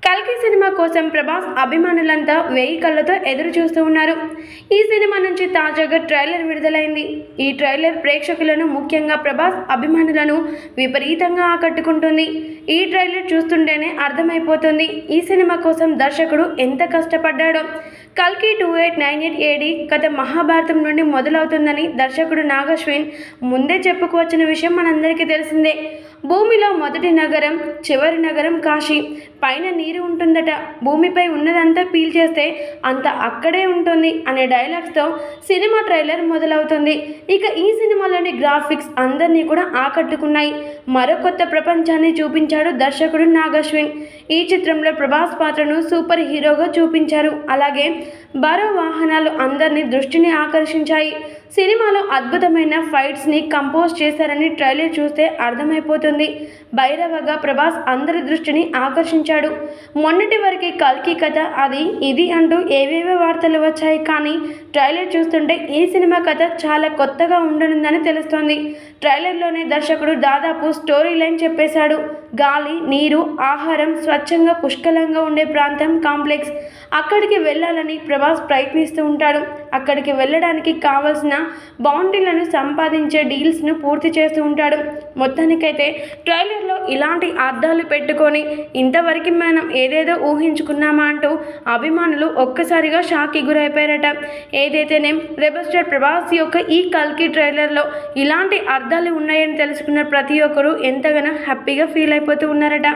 కల్కి సినిమా కోసం ప్రభాస్ అభిమానులంతా వేయి కళ్ళతో ఎదురు చూస్తూ ఉన్నారు. ఈ సినిమా నుంచి తాజాగా ట్రైలర్ విడుదలైంది. ఈ ట్రైలర్ ప్రేక్షకులను, ముఖ్యంగా ప్రభాస్ అభిమానులను విపరీతంగా ఆకట్టుకుంటుంది. ఈ ట్రైలర్ చూస్తుంటేనే అర్థమైపోతుంది ఈ సినిమా కోసం దర్శకుడు ఎంత కష్టపడ్డాడో. కల్కి 2898 AD కథ మహాభారతం నుండి మొదలవుతుందని దర్శకుడు నాగశ్విన్ ముందే చెప్పుకువచ్చిన విషయం మనందరికీ తెలిసిందే. భూమిలో మొదటి నగరం, చివరి నగరం కాశీ. పైన నీరు ఉంటుందట, భూమిపై ఉన్నదంతా పీల్చేస్తే అంత అక్కడే ఉంటుంది అనే డైలాగ్స్తో సినిమా ట్రైలర్ మొదలవుతుంది. ఇక ఈ సినిమాలోని గ్రాఫిక్స్ అందరినీ కూడా ఆకట్టుకున్నాయి. మరో కొత్త ప్రపంచాన్ని చూపించాడు దర్శకుడు నాగశ్విన్. ఈ చిత్రంలో ప్రభాస్ పాత్రను సూపర్ హీరోగా చూపించారు. అలాగే బరో వాహనాలు అందరినీ దృష్టిని ఆకర్షించాయి. సినిమాలో అద్భుతమైన ఫైట్స్ని కంపోజ్ చేశారని ట్రైలర్ చూస్తే అర్థమైపోతుంది. భైరవగా ప్రభాస్ అందరి దృష్టిని ఆకర్షించాడు. మొన్నటి వరకు కల్కి కథ అది ఇది అంటూ ఏవేవో వార్తలు వచ్చాయి. కానీ ట్రైలర్ చూస్తుంటే ఈ సినిమా కథ చాలా కొత్తగా ఉండనుందని తెలుస్తోంది. ట్రైలర్లోనే దర్శకుడు దాదాపు స్టోరీ లైన్ చెప్పేశాడు. గాలి, నీరు, ఆహారం స్వచ్ఛంగా పుష్కలంగా ఉండే ప్రాంతం కాంప్లెక్స్. అక్కడికి వెళ్ళాలని ప్రభాస్ ప్రయత్నిస్తూ ఉంటాడు. అక్కడికి వెళ్ళడానికి కావాల్సిన బౌండరీలను సంపాదించే డీల్స్ను పూర్తి చేస్తూ ఉంటాడు. మొత్తానికైతే ట్రైలర్లో ఇలాంటి అర్థాలు పెట్టుకొని ఇంతవరకు మనం ఏదేదో ఊహించుకున్నామా అంటూ అభిమానులు ఒక్కసారిగా షాక్కి గురైపోయారట. ఏదైతేనే రెబల్ స్టార్ ప్రభాస్ యొక్క ఈ కల్కి ట్రైలర్లో ఇలాంటి అర్థాలు ఉన్నాయని తెలుసుకున్న ప్రతి ఒక్కరూ ఎంతగానో హ్యాపీగా ఫీల్ అయిపోతూ ఉన్నారట.